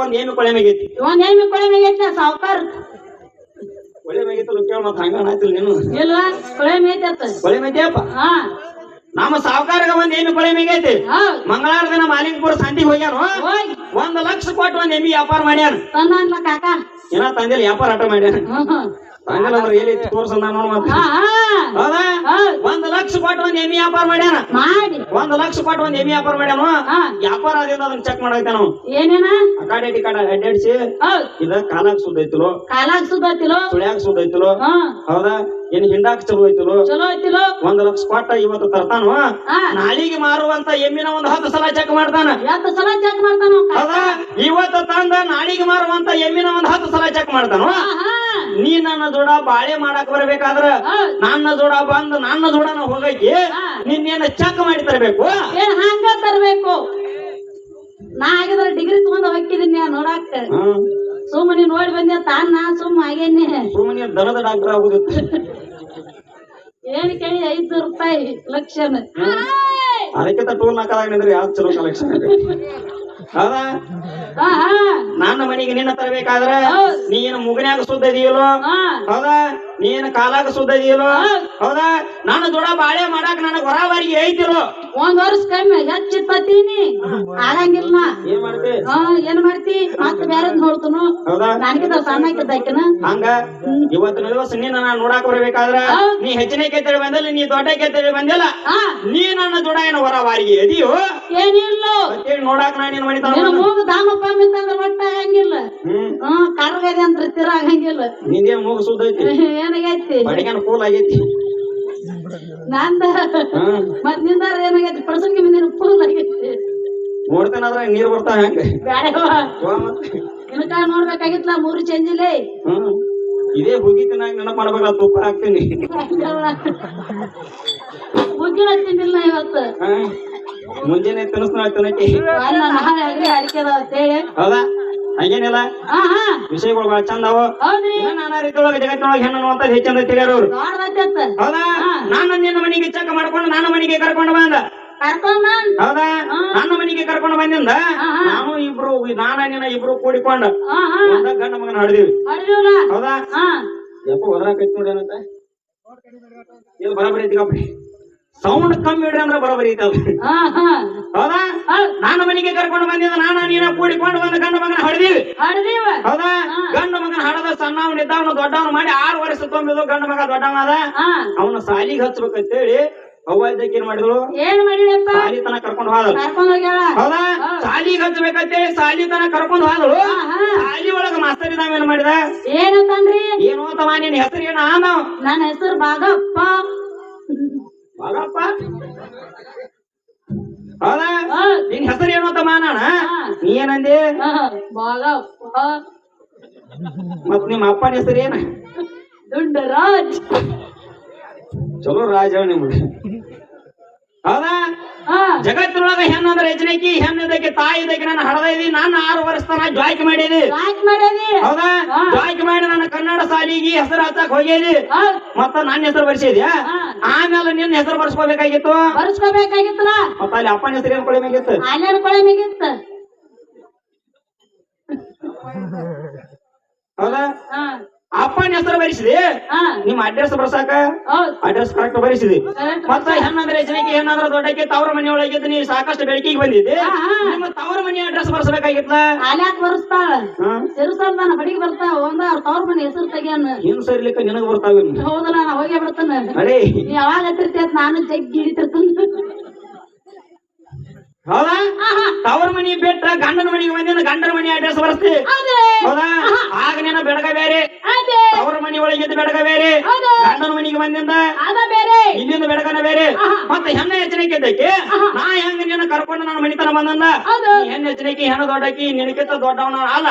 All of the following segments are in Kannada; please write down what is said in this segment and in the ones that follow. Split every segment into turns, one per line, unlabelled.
ಒಂದ್ ಏಮಿ ಕೊಳೆ ಮೇಗೈತಿ
ಸಾವುಕಾರ
ಕೊಳೆ ಮೇಗೈತಲ್ಲ ಕೇಳ ಮತ್ ಹಂಗ ಆಯ್ತಿಲ್ಲ ನೀನು
ಇಲ್ಲ ಕೊಳೆ ಮೇಯ್ತತ್ತ
ಕೊಳೆ ಮೇಯ್ತಿಯಪ್ಪ ನಮ್ಮ ಸಾವುಕಾರಗ ಒಂದ್ ಏಮಿ ಕೊಳೆ ಮೇಗೈತಿ ಮಂಗಳವಾರ ದಿನ ಮಾಲಿಂಗಪುರ ಸಂತಿಗೆ ಹೋಗ್ಯಾನು 1,00,000 ಕೊಟ್ಟು ಒಂದ್ ಎಮ್ಮಿ ವ್ಯಾಪಾರ ಮಾಡ್ಯಾನ
ತಂದ ಕಾಕ
ಏನ ತಂದಿಲ್ಲ ವ್ಯಾಪಾರ ಆಟ ಮಾಡ್ಯಾನ ತಂದಿಲ್ಲ ಅಂದ್ರೆ ಏನೈತಿ ತೋರ್ಸಲ್ಲ ನೋಡ್ ಮತ್ತ ಹೌದಾ 1,00,000 ಕೊಟ್ಟು ಒಂದ್ ಎಮ್ಮಿ ವ್ಯಾಪಾರ ಮಾಡ್ಯಾನ 1,00,000 ಕೊಟ್ಟು ಒಂದ್ ಎಮ್ಮಿ ವ್ಯಾಪಾರ ಮಾಡ್ಯಾನು ವ್ಯಾಪಾರ ಆದಿಂದ ಅದನ್ನ ಚೆಕ್ ಮಾಡೈತೆ ನಾವು
ಏನೇನ
ಅಕಾಡೆಟಿ ಕಾಡ ಅಡ್ಡಾಡಿಸಿ ಇದ ಕಾಲಾಗ ಸುದ್ದೈತಿಲೋ ಸುಳ್ಯಾಗ ಸುದ್ದೈತಿಲೋ ಹೌದಾ ಏನ್ ಹಿಂಡಾಕ್ ಚಲೋ ಐತಿಲೋ 1,00,000 ಕೊಟ್ಟ ಇವತ್ತು ತರ್ತಾನು ನಾಳಿಗೆ ಮಾರುವಂತ ಎಮ್ಮಿನ ಒಂದ್ 10 ಸಲ ಚೆಕ್ ಮಾಡ್ತಾನ ಹೌದಾ ಇವತ್ತು ತಂದ ನಾಳಿಗೆ ಮಾರುವಂತ ಎಮ್ಮಿನ ಒಂದ್ 10 ಸಲ ಚೆಕ್ ಮಾಡ್ತಾನು ನೀ ನನ್ನ ಜೋಡ ಬಾಳೆ ಮಾಡಕ್ ಬರ್ಬೇಕಾದ್ರ ನನ್ನ ಜೋಡ ಬಂದ್ ನನ್ನ ಜೋಡನ ಹೋಗೈತಿ ನಿನ್ನೇನ ಚೆಕ್ ಮಾಡಿ ತರಬೇಕು
ಹಂಗ ತರ್ಬೇಕು ನಾ ಆಗಿದ್ರೆ ಡಿಗ್ರಿ ತಗೊಂಡ್ ಹೋಗಿದ್ದೀನಿ ನೋಡಾಕ ಸುಮ್ಮನೆ ನೋಡಿ ಬಂದೆ ತಾನ ಸುಮ್ಮ ಆಗೇನಿ
ಸುಮ್ಮನೆ ದನದ ಡಾಕ್ಟರ್ ಆಗುದಿತ್ತು
ಏನ್ ಕೇಳಿ 500 ರೂಪಾಯಿ ಲಕ್ಷಣ
ಅದಕ್ಕಿಂತ ಟೋಲ್ ಹಾಕದಾಗ ನಿಂದ್ರೆ ಯಾವ್ದು ಚಲೋ ಕಲೆಕ್ಷನ್ ಹೌದಾ ನನ್ನ ಮನೆಗೆ ನಿನ್ನ ತರಬೇಕಾದ್ರ ನೀನು ಮುಗನ್ಯಾಗ ಸುದ್ದ ಇದೆಯಲ್ಲೋ ಹೌದಾ ನೀನು ಕಾಲಾಗ ಸುದ್ದ ಇದೆಯಲ್ಲೋ ಹೌದಾ ನಾನು ದೊಡ್ಡ ಬಾಳೆ ಮಾಡಾಕ ನನಗ್ ಹೊರವರಿಗೆ ಐತಿರೋ
1 ವರ್ಷ ಕಮ್ಮಿ ಹೆಚ್ಚಿತ್ತೀನಿ ಆಗಂಗಿಲ್ಲ ಏನ್ ಮಾಡ್ತಿ ಮತ್ತ ಬೇರೆ ನೋಡ್ತನು ನನಗಿದ ಸಣ್ಣಕ್ಕಿದ್ದಾಕಿನ
ಹಂಗ ಇವತ್ತಿನ ದಿವಸ ನೀನ ನಾನು ನೋಡಾಕ ಬರ್ಬೇಕಾದ್ರ ನೀ ಹೆಚ್ಚಿನ ಕೆತ್ತೇಳಿ ಬಂದಿಲ್ಲ ನೀ ದೊಡ್ಡ ಕೆತ್ತೇಳಿ ಬಂದಿಲ್ಲ ನೀ ನನ್ನ ದೊಡ್ಡ ಏನು ಹೊರವಾರಿಗೆ ಇದೆಯೋ
ಏನಿಲ್ಲ
ನೋಡಾಕ ನಾನು ಏನ್ ಮಾಡಿದ
ಮೂಗು ದಾಮಪ್ಪ ಮಿತ್ತಂದ್ರ ಒಟ್ಟ ಆಗಂಗಿಲ್ಲ ಕರ್ಗದೆ ಅಂತ ತಿರ ಆಗಂಗಿಲ್ಲ
ನಿಂದೇನ್ ಮೂಗು ಸುದ್ದೈತಿ
ಏನಾಗೈತಿ
ಬಡಿಗನ ಕೂಲ್ ಆಗೈತಿ
ನಂದ ಮತ್ ನಿಂದಾರ ಏನಾಗೈತಿ ಪರ್ಸಂಗಿ ಮುಂದಿನ ಕೂಲ್ ಆಗೈತಿ
ನೋಡ್ತೇನಾದ್ರ ನೀರ್ ಬರ್ತಾವ ಹೆಂಗ
ಇನ್ಕ ನೋಡ್ಬೇಕಾಗಿತ್ಲ 3 ಚೇಂಜಿಲೆ
ಇದೇ ಹುಗಿತಿನಾಗ ನೆನಪು ಮಾಡ್ಬೇಕ ತುಪ್ಪ ಹಾಕ್ತೀನಿ
ಹುಗ್ಗಿನ ತಿಂದಿಲ್ಲ ಇವತ್ತು
ಮುಂಜಾನೆ ತಿನ್ನಿಸ್ತಾನಕ್ಕೆ
ಅಡಿಕೆ
ಹೌದಾ ಹಂಗೇನಿಲ್ಲ ವಿಷಯಗಳು ಬಹಳ ಚಂದ ಅವ ನಾನಾ ರೀತಿಯೊಳಗೆ ಜಗತ್ತಿನೊಳಗೆ ಹೆಣ್ಣು ಅಂತ ಹೆಚ್ಚಂದ ತಿಳಿಯೋರು ಹೌದಾ ನಾನು ನಿನ್ನ ಮನೆಗೆ ಚೆಕ್ ಮಾಡ್ಕೊಂಡು ನನ್ನ ಮನೆಗೆ ಕರ್ಕೊಂಡು ಬಂದ ಹೌದಾ ನನ್ನ ಮನೆಗೆ ಕರ್ಕೊಂಡು ಬಂದಿಂದ ನಾನು ಇಬ್ರು ನಿನ್ನ ಇಬ್ರು ಕೂಡಿಕೊಂಡು ಗಂಡ ಮಗನ ಹಡ್ದೀವಿ ಹೌದಾ ಯಪ್ಪ ಹೊದ್ರಾಕೈತಿ ನೋಡಿ ಏನಂತ ಇಲ್ಲಿ ಬರಬರಿ ಐತಿ ಸೌಂಡ್ ಕಮ್ಮಿ ಇಡ್ರಿ ಅಂದ್ರೆ ಬರೋಬರಿ ಐತದ ಹೌದಾ ನನ್ನ ಮನೆಗೆ ಕರ್ಕೊಂಡು ಬಂದಿದ್ದ ನಾನು ನೀನ ಕೂಡಿಕೊಂಡು ಬಂದ ಗಂಡ ಮಗನ ಹಡ್ದೀವಿ ಹೌದಾ ಗಂಡ ಮಗನ ಹಡದ ಸಣ್ಣವನಿದ್ದವನು ದೊಡ್ಡವನು ಮಾಡಿ 6 ವರ್ಷ ತುಂಬಿದ್ದು ಗಂಡ ಮಗ ದೊಡ್ಡವನಾದ ಅವನ ಸಾಲಿಗೆ ಹಚ್ಬೇಕಂತೇಳಿ ಅವ್ವ ಇದ್ದಕ್ಕೆ ಏನ್ ಮಾಡಿದ್ರು ಸಾಲಿ ತನ ಕರ್ಕೊಂಡು ಹೋದಳು ಹೌದಾ ಸಾಲಿಗೆ ಹಚ್ಬೇಕಂತೇಳಿ ಸಾಲಿ ತನ ಕರ್ಕೊಂಡು ಹೋದಳು ಸಾಲಿ ಒಳಗ ಮಾಸ್ತರ್ ಇದಾವ ಏನ್ ಮಾಡಿದ ಏನು ತಮ್ಮ ನಿನ್ ಹೆಸರು ಏನ
ನನ್ನ ಹೆಸರು ಭಾಗಪ್ಪ
ಭಾಗಪ್ಪ ಹೌದಾ ನಿನ್ ಹೆಸರು ಏನು ಅಂತ ಮಾನಣ ನೀ ಏನಂದಿ
ಭಾಗಪ್ಪ
ಮತ್ ನಿಮ್ಮ ಅಪ್ಪನ ಹೆಸರು ಏನ
ದುಂಡರಾಜ್
ಚಲೋ ರಾಜ ನಿಮ್ಗೆ ಹೌದಾ ಜಗತ್ತಿನೊಳಗ ಹೆಣ್ಣಂದ್ರೆ ಯಜನಕಿ ಹೆಣ್ಣಿದ್ದಕ್ಕೆ ತಾಯಿ ಇದಕ್ಕೆ ನಾನು ಹಡದ ಇದೀನಿ ನಾನು 6 ವರ್ಷ ತನ ಜಾಯ್ಕ್ ಮಾಡಿದಿ ಹೌದಾ ಜಾಯ್ಕ್ ಮಾಡಿ ನನ್ನ ಕನ್ನಡ ಶಾಲಿಗೆ ಹೆಸರು ಹಚ್ಚಕ್ ಹೋಗಿದಿ ಮತ್ತ ನನ್ನ ಹೆಸರು ಬರ್ಸಿದ್ಯಾ ಆಮೇಲೆ ನಿನ್ನ ಹೆಸರು ಬರ್ಸ್ಕೋಬೇಕಾಗಿತ್ತು ಮತ್ತ ಅಲ್ಲಿ ಅಪ್ಪನ ಹೆಸರು ಏನ್ ಕೊಡಬೇಕಾಗಿತ್ತು ಹೌದಾ ಅಪ್ಪನ ಹೆಸರು ಬರಿಸಿದಿ ನಿಮ್ ಅಡ್ರೆಸ್ ಬರ್ಸಾಕ ಅಡ್ರೆಸ್ ಕರೆಕ್ಟ್ ಬರಿಸಿದಿ ಮತ್ತ ಹೆಣ್ಣಂದ್ರೆ ಯಜನಕಿ ಹೆಣ್ಣಂದ್ರೆ ದೊಡ್ಡಕ್ಕೆ ತವರ ಮನೆ ಒಳಗಿದ್ದು ನೀ ಸಾಕಷ್ಟು ಬೆಳಕಿಗೆ ಬಂದಿದ್ದಿ ನಿಮ್ಮ ತವರ ಮನೆ ಅಡ್ರೆಸ್ ಬರ್ಸಬೇಕಾಗಿತ್ತ
ಅಲ್ಯಾಕ್ ಬರ್ಸ್ತಾಳ ಸಿರ್ಸಲ್ದಾನ ಬಡಿಗೆ ಬರ್ತಾವ ಒಂದ ಅವ್ರ ತವರ ಮನೆ ಹೆಸರು ತೆಗಿಯನ್ನ
ಏನ್ ಸರಿಲಿಕ್ಕ ನಿನಗ ಬರ್ತಾವ
ಹೌದಲ್ಲ ನಾ ಹೋಗೇ ಬಿಡ್ತಾನ
ಅಡೇ
ಯಾವಾಗ ಹತ್ತಿರ್ತೇತ ನಾನು ಜಗ್ಗಿ ಹಿಡಿತಿರ್ತಾನ
ಹೌದಾ ತವರ ಮನಿ ಬಿಟ್ಟ ಗಂಡನ ಮನೆಗೆ ಬಂದಿನ ಗಂಡನ ಮನಿ ಅಡ್ರೆಸ್ ಬರ್ಸ್ತಿ ಹೌದಾ ಆಗ ನೀನ ಬೆಳಗ ಬೇರೆ ತವರ ಮನಿ ಒಳಗಿದ್ದು ಬೆಳಗ ಬೇರೆ ಗಂಡನ ಮನಿಗೆ ಬಂದಿಂದ ಇಲ್ಲಿಂದ ಬೆಳಗನ ಬೇರೆ ಮತ್ತೆ ಹೆಣ್ಣ ಎಚ್ಚರಿಕೆ ಇದ್ದಕ್ಕೆ ನಾ ಹೆಂಗ ನಿನ್ನ ಕರ್ಕೊಂಡು ನನ್ನ ಮನಿತನ ಬಂದಂದ ಹೆಣ್ಣು ಎಚ್ಚರಿಕೆ ಹೆಣ್ಣು ದೊಡ್ಡಕಿ ನಿನಕಿಂತ ದೊಡ್ಡವನ ಅಲ್ಲ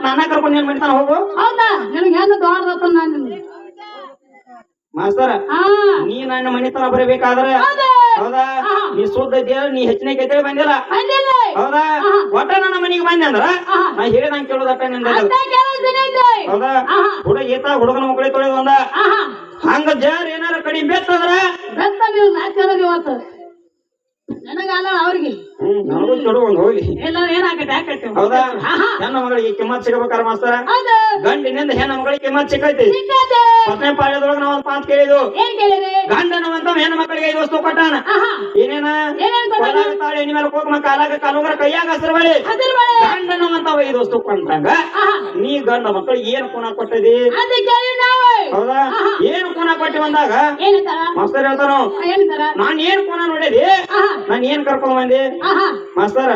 ನನ್ನ ಕರ್ಕೊಂಡು ನೀನ್ ಮನಿತನ ಹೋಗು ಮಾಸ್ತರ ನೀ ನನ್ನ ಮನಿತನ ಬರಬೇಕಾದ್ರೆ ಹೌದಾ ನೀ ಸುದ್ದ ನೀ ಹೆಚ್ಚಿನ ಕೆತ್ತೇಳಿ ಬಂದಿಲ್ಲ ಹೌದಾ ಒಟ್ಟ ನನ್ನ ಮನೆಗೆ ಬಂದೆ ಅಂದ್ರ ನಾ ಹೇಳಿದಂಗ ಕೇಳೋದಟ್ಟ ನಿಂದ ಹೌದಾ ಹುಡುಗನ ಮಕ್ಕಳಿಗೆ ತೊಳೆದು ಬಂದ ಹಂಗ ಜಾರ್ ಏನಾರ ಕಡಿಮೆ ಬೆತ್ತಂದ್ರ
ನನಗಲ್ಲ ಅವ್ರಿಗೆ
ನನಗೂ ಕೊಡು ಒಂದ್ ಹೋಗಿ
ಎಲ್ಲ ಏನಾಗತ್ತೆ ಯಾಕತ್ತೆ
ಹೌದಾ ಹೆಣ್ಣು ಮಗಳಿಗೆ ಕಿಮ್ಮತ್ ಸಿಗಬೇಕಾರ ಮಾಸ್ತರ
ಹೌದು
ಗಂಡಿನಿಂದ ಹೆಣ್ಣು ಮಗಳಿಗೆ ಕಿಮ್ಮತ್ ಸಿಕ್ಕೈತಿ
ಸಿಕ್ಕತ್ತೆ
ಪತ್ನೇ ಪಾಳ್ಯದೊಳಗ ನಾವ್ ಒಂದ್ ಮಾತು ಕೇಳಿದ್ವು
ಏನ್ ಕೇಳಿರಿ
ಗಂಡನವಂತ ಹೆಣ್ಣು ಮಕ್ಕಳಿಗೆ 5 ವಸ್ತು ಕೊಟ್ಟಾನ ಏನೇನ
ಏನೇನ್ ಕೊಟ್ಟಾನ?
ಕೊಲಾಗ ತಾಳಿ ಎಣ್ಣೆ ಮೇಲೆ ಕುಂಕುಮ ಕಾಲಾಗ ಕಾಲುಂಗರ ಕೈಯಾಗ ಹಸಿರು ಬಳಿ
ಅದ್ರ ಬಳೆ
ಗಂಡನವಂತ 5 ವಸ್ತು ಕೊಂಡಂಗ ನೀ ಗಂಡ ಮಕ್ಕಳಿಗೆ ಏನ್ ಕುಣ ಕೊಟ್ಟಿದಿ
ಅದ ಕೇಳಿ ನಾವು
ಹೌದಾ ಏನ್ ಕುಣ ಕೊಟ್ಟಿ ಬಂದಾಗ
ಏನಂತಾರ
ಮಾಸ್ತರ್ ಹೇಳ್ತಾನು
ಏನಂತಾರ
ನಾನ್ ಏನ್ ಕುಣ ನೋಡಿದಿ ನಾನ್ ಏನ್ ಕರ್ಕೊಂಡ್ ಬಂದಿ ಮಾಸ್ತರ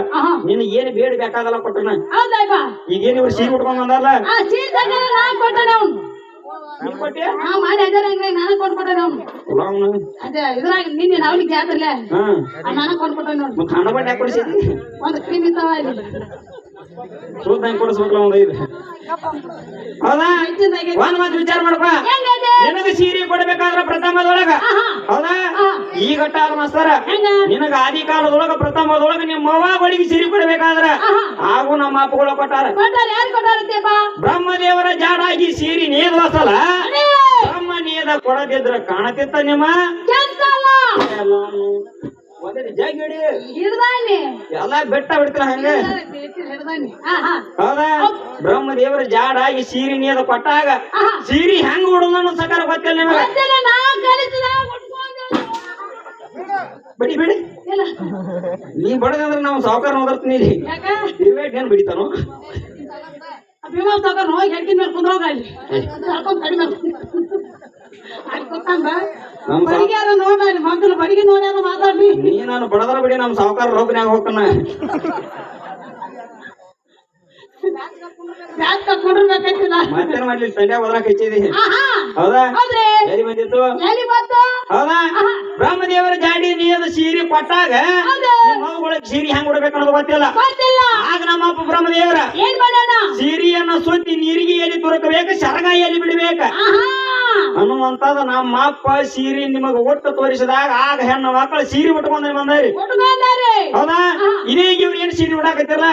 ನಿನ್ ಏನ್ ಬೇಡ ಬೇಕಾದಲ್ಲ ಕೊಟ್ಟನ
ಹೌದಾ
ಈಗೇನ್ ಇವ್ರು ಸೀರೆ ಉಟ್ಕೊಂಡ್ ಬಂದಾರಲ್ಲ
ಆ ಸೀರೆ ನಾ ಕೊಟ್ಟನೆ ಅವ್ನು
ನೀನ್ ಕೊಟ್ಟಿ
ಹಾ ಮಾಡಿ ಅದರ ನಾನು ಕೊಟ್ಬಿಟ್ಟೆ ಅವ್ನು ಅದೇ ಇದ್ರಾಗ ನಿನ್ನೆ ನಾವ್ನಿಗೆ ಜಾತ್ರೆ ನಾನು ಕೊಟ್ಬಿಟ್ಟೆ ನೋಡಿ
ಹಣ ಬಟ್ಟೆ ಯಾಕೆ ಕೊಡಿಸಿದ್ರಿ
ಒಂದು ಕ್ರೀಮ್ ಇತ್ತಾವ ಅಲ್ಲಿ
ಸೂದ್ ನಂಗೆ ಕೊಡಿಸ್ಬೇಕಲ್ಲ ಒಂದ್ 5 ಹೌದಾ ಒಂದ್ ಮಾತು ವಿಚಾರ ಮಾಡ್ಕೊ ನಿನಗ ಸೀರೆ ಕೊಡ್ಬೇಕಾದ್ರ ಪ್ರಥಮದೊಳಗ ಹೌದಾ ಈಗ ಅಲ್ಲ ಮಾಸ್ತರ ನಿನಗ ಆದಿ ಕಾಲದೊಳಗ ಪ್ರಥಮದೊಳಗ ನಿಮ್ಮ ಅವ್ವಗಳಿಗೆ ಸೀರೆ ಕೊಡ್ಬೇಕಾದ್ರ ಹಾಗೂ ನಮ್ಮ ಅಪ್ಪಗಳು ಕೊಟ್ಟಾರ ಬ್ರಹ್ಮದೇವರ ಜಾಡಾಗಿ ಸೀರೆ ನೇದ್ವಾಸಲ್ಲ ಬ್ರಹ್ಮ ನೇದ ಕೊಡದಿದ್ರ ಕಾಣತಿತ್ತ ನಿಮ್ಮ ಜಗಿಡಿ ಎಲ್ಲಾ ಬೆಟ್ಟ ಬಿಡ್ತಾರ ಹಂಗ ಹೌದಾ ಬ್ರಹ್ಮದೇವರ ಜಾಡಾಗಿ ಸೀರೆ ನೇದ ಕೊಟ್ಟಾಗ ಸೀರೆ ಹೆಂಗ್ ಉಡೋದನ್ನು ಸಕಾರ ಗೊತ್ತಿಲ್ಲ ನಿಮಗೆ ಬಿಡಿ ಬಿಡಿ ನೀ ಬಡದಂದ್ರೆ ನಾವು ಸಾವುಕಾರ ಓದರ್ತೀನಿ ಇರ್ಬೇಕ್ ಏನ್ ಬಿಡಿತಾನು
ಅಭಿಮಾನ ಸಾವುಕಾರ ಹೋಗಿ ಹೆಂಡತಿ ಮೇಲೆ ಕುಂದ್ರೋಗ ಅಲ್ಲಿ ಕಡಿಮೆ ಬಡಿಗ್ಯಾರ ನೋಡ್ರಿ ಮಕ್ಕಳು ಬಡಿಗೆ ನೋಡ್ಯಾರ ಮಾತಾಡ್ಲಿ
ನೀ ನಾನು ಬಡದ್ರ ಬಿಡಿ ನಮ್ ಸಾವುಕಾರ ರೋಗನ್ಯಾಗ ಹೋಗ್ತಾನ ಮತ್ತೇನ್ ಮಾಡ್ಲಿ ಸಂಡ್ಯಾಗ ಹೋದ್ರಾಕ ಹೆಚ್ಚಿದಿ ಹೌದಾ ಎಲ್ಲಿ ಬಂದಿತ್ತು ಹೌದಾ ಬ್ರಹ್ಮದೇವರ ಜಾಡಿ ನೀದ ಸೀರೆ ಕೊಟ್ಟಾಗ ಮಗುಗಳಿಗೆ ಸೀರೆ ಹೆಂಗ್ ಉಡ್ಬೇಕು ಅನ್ನೋದು ಗೊತ್ತಿಲ್ಲ ಆಗ ನಮ್ಮ ಅಪ್ಪ ಬ್ರಹ್ಮದೇವರ ಸೀರೆಯನ್ನ ಸುತ್ತಿ ನೀರಿಗೆ ಎಲ್ಲಿ ತುರಕಬೇಕು ಶರಗ ಎಲ್ಲಿ ಬಿಡ್ಬೇಕ ಅನ್ನುವಂತದ ನಮ್ಮ ಅಪ್ಪ ಸೀರೆ ನಿಮಗ ಒಟ್ಟು ತೋರಿಸಿದಾಗ ಆಗ ಹೆಣ್ಣು ಮಕ್ಕಳು ಸೀರೆ ಉಟ್ಕೊಂಡ್ ಬಂದಾರಿ ಹೌದಾ ಇದೀಗ ಇವ್ರು ಏನ್ ಸೀರೆ ಉಡಾಕತ್ತಿರಲ್ಲ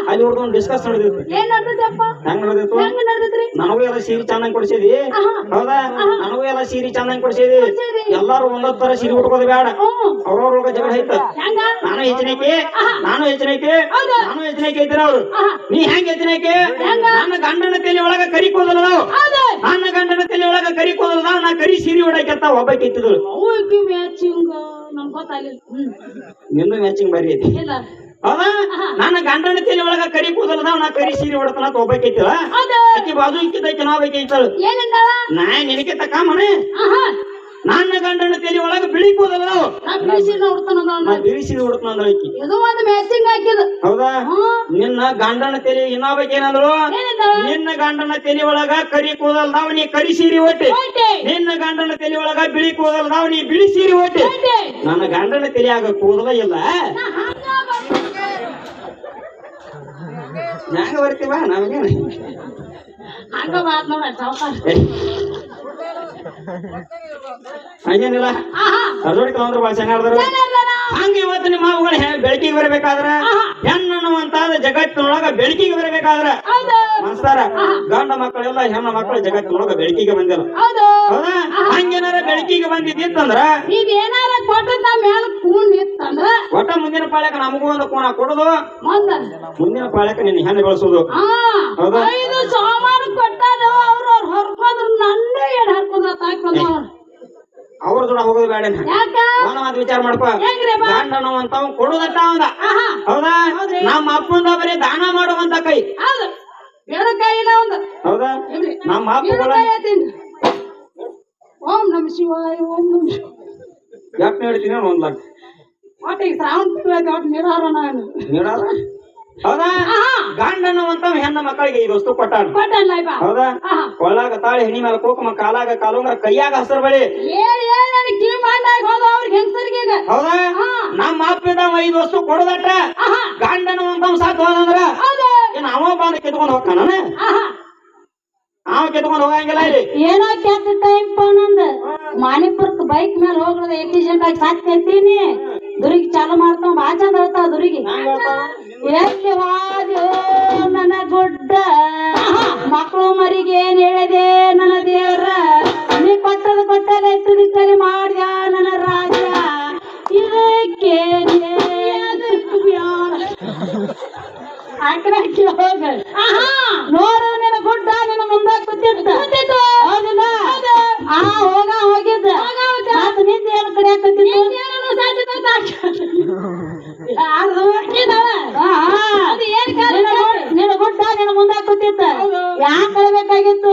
ಅಲ್ಲಿ ಅವ್ರದ್ದು ಡಿಸ್ಕಸ್ ನಡೆದಿತ್ತು ಹೆಂಗ್ ನಡೆದಿತ್ತು ನನಗೂ ಎಲ್ಲ ಸೀರೆ ಚೆನ್ನಾಗಿ ಕೊಡ್ಸಿದಿ ಹೌದಾ ನನಗೂ ಎಲ್ಲ ಸೀರೆ ಚೆನ್ನಾಗಿ ಕೊಡ್ಸಿದಿ ಎಲ್ಲಾರು ಒಂದೊಂದ್ ತರ ಸೀರೆ ಉಟ್ಕೋದು ಬೇಡ ಅವ್ರವ್ರೊಳಗ ಜಗಳ ಐತ ನಾನು ಹೆಚ್ಚಿನೈಕೆ ನಾನು ಹೆಚ್ಚಿನೈಕೆ ನಾನು ಹೆಚ್ಚಿನೈಕೆ ಐತಿರ ಅವ್ರು ನೀ ಹೆಂಗ್ ಹೆಚ್ಚಿನೈಕೆ ನನ್ನ ಗಂಡನ ತಲೆ ಒಳಗ ಕರಿ ಕೂದಲು ನಾವು ನನ್ನ ಗಂಡನ ತಲೆ ಒಳಗ ಕರಿ ಕೂದಲು ನಾವು ನಾ ಕರಿ ಸೀರೆ ಉಡಾಕತ್ತ ಒಬ್ಬ ಕಿತ್ತಿದ್ರು ನಿಂದು ಮ್ಯಾಚಿಂಗ್ ಬರೀ ಐತಿ ಹೌದಾ ನನ್ನ ಗಂಡನ ತಲೆ ಒಳಗ ಕರಿ ಕೂದಲದಾವ್ ನಾ ಕರಿ ಸೀರೆ ಹೊಡ್ತಾನ ಅಂತ ಒಬ್ಬಕೈತಿವ ಆಕಿ ಬಾಜು ಇಕ್ಕಿದ್ದೈತಿ ನಾವ್ ಬೇಕೈತಳು ನಾ ನಿನಗೆ ತಕ್ಕ ಮನೆ ನನ್ನ ಗಂಡನ ತಲೆ ಒಳಗ ಬಿಳಿ ಕೂದಲದಾವ್ ನಾ ಬಿಳಿ ಸೀರೆ ಉಡ್ತಾನ ಅಂದ್ರ ಆಕಿ ಹೌದಾ ನಿನ್ನ ಗಂಡನ ತಲೆ ಇನ್ನೊಬ್ಬಕ್ಕೆ ಏನಂದ್ರು ನಿನ್ನ ಗಂಡನ ತಲೆ ಒಳಗ ಕರಿ ಕೂದಲ್ದಾವ್ ನೀ ಕರಿ ಸೀರೆ ಒಟ್ಟೆ ನಿನ್ನ ಗಂಡನ ತಲೆ ಒಳಗ ಬಿಳಿ ಕೂದಲ್ದಾವ್ ನೀ ಬಿಳಿ ಸೀರೆ ಒಟ್ಟೆ ನನ್ನ ಗಂಡನ ತಲೆಯಾಗ ಕೂದಲ ಇಲ್ಲ ಹೆಂಗ ಬರ್ತೀವ ನಾವೇನ
ಹಂಗ ಮಾತ್ ನೋಡ
ಹಂಗೇನಿಲ್ಲ ಅರ್ಜೋಡಿಕಂದ್ರ ಭಾಳ ಚೆನ್ನಾಗಿರ್ದಾರ ಹಂಗ ಇವತ್ತು ನಿಮ್ಮ ಮಾವುಗಳು ಬೆಳಕಿಗೆ ಬರಬೇಕಾದ್ರ ಹೆಣ್ಣನ್ನುವಂತಾದ ಜಗತ್ತಿನೊಳಗ ಬೆಳಕಿಗೆ ಬರಬೇಕಾದ್ರ ಮಾಸ್ತರ ಗಂಡ ಮಕ್ಕಳೆಲ್ಲ ಹೆಣ್ಣು ಮಕ್ಕಳು ಜಗತ್ತಿನೊಳಗ ಬೆಳಕಿಗೆ ಬಂದಿಲ್ಲ ಹೌದಾ ಹಂಗೇನಾರ ಬೆಳಕಿಗೆ ಬಂದಿದ್ದಂದ್ರ
ಈಗ ಏನಾರ ಕೊಟ್ಟದ ಮ್ಯಾಲ ಕೂನ್ ಇತ್ತಂದ್ರ
ಒಟ್ಟ ಮುಂದಿನ ಪಾಳ್ಯಕ ನಮಗೂ ಒಂದು ಕೋಣ ಕೊಡುದು ಮುಂದಿನ ಪಾಳ್ಯಕ ನಿನ್ನ ಹೆಣ್ಣು ಬೆಳೆಸುದು ಹೌದಾ
ಇದು ಸೋಮವಾರ ಕೊಟ್ಟಾರ ಅವ್ರ ಹೊರ್ಕೊಂಡ್ರು ನನ್ನೇ ಏನ್ ಹರ್ಕೊಂಡ್ರ ತಾಕೊಂಡ್ರ
ಅವ್ರ ಜೋಡ ಹೋಗೋದು ಬೇಡ
ಯಾಕ
ಅವನ ಮಾತು ವಿಚಾರ ಮಾಡ್ಕೊ ಗಂಡನವಂತ ಕೊಡುದಟ್ಟ ಅವಂದ ಹೌದಾ ನಮ್ಮ ಅಪ್ಪಂದ ಬರೀ ದಾನ ಮಾಡುವಂತ ಕೈ
ಹೌದು ಬೇಡ ಕೈ ಇಲ್ಲ ಒಂದು
ಹೌದಾ ನಮ್ಮ ಅಪ್ಪಗಳ
ಓಂ ನಮ ಶಿವಾಯ ಓಂ ನಮ
ಯಾಕೆ ಹೇಳ್ತೀನಿ ಒಂದ್ ಲಕ್ಷ
ಒಟ್ಟಿಗೆ ಶ್ರಾವಣ ನೀಡಾರ ನಾನು
ನೀಡಾರ ಹೌದಾ ಗಂಡನವಂತ ಹೆಣ್ಣ ಮಕ್ಕಳಿಗೆ ಈ ವಸ್ತು ಕೊಟ್ಟಾನ ಹೌದಾ ಕೊಳ್ಳಾಗ ತಾಳಿ ಹೆಣ್ಣಿ ಮೇಲೆ ಕುಂಕುಮ ಕಾಲಾಗ ಕಾಲುಂಗರ ಕೈಯಾಗ ಹಸಿರು ಬಳಿ ಹೌದಾ ನಮ್ಮ ಅಪ್ಪಿದ 5 ವಸ್ತು ಕೊಡದಟ್ಟ ಗಂಡನವಂತ ಸಾತ್ ಹೋದಂದ್ರ ಏನ್ ಅವ ಬಂದ ಕಿತ್ಕೊಂಡ್ ಹೋಗ್ತಾನ ಅವ ಕಿತ್ಕೊಂಡ್ ಹೋಗಂಗಿಲ್ಲ ಇಲ್ಲಿ
ಏನೋ ಕೆಟ್ಟ ಟೈಮ್ ನಂದ ಮಾಣಿಪುರಕ್ ಬೈಕ್ ಮೇಲೆ ಹೋಗ್ರದ ಆಕ್ಸಿಡೆಂಟ್ ಆಗಿ ಸಾಕ್ತೀನಿ ದುರಿಗೆ ಚಾಲು ಮಾಡ್ತಾವ ಬಾ ಚಂದ ಹೇಳ್ತಾವ ದುರಿಗೆ ಎಲ್ಲಿ ವಾಜು ನನ್ನ ಗುಡ್ಡ ಮಕ್ಕಳು ಮರಿಗೆ ಏನ್ ಹೇಳಿದೆ ನನ್ನ ದೇವ್ರ ನೀ ಕೊಟ್ಟದ ಕೊಟ್ಟಲೆ ತುದಿ ಕಲಿ ಮಾಡ್ಯ ನನ್ನ ರಾಜ ಇದಕ್ಕೆ ಆಕಡೆ ಹಾಕಿ ಹೋಗ ನೋಡು ನಿನ್ನ ಗುಡ್ಡ ನಿನ್ನ ಮುಂದೆ ಕೂತಿತ್ತು ಹೌದಿಲ್ಲ ಆ ಹೋಗಿದ್ದ ಮತ್ತ ನಿಂದ ಏನ್ ಕಡೆ ಹಾಕತ್ತಿತ್ತು ನಿನ್ನ ಗುಡ್ಡ ನಿನ್ನ ಮುಂದೆ ಕೂತಿತ್ತ ಯಾಕೆ ಕಳ್ಬೇಕಾಗಿತ್ತು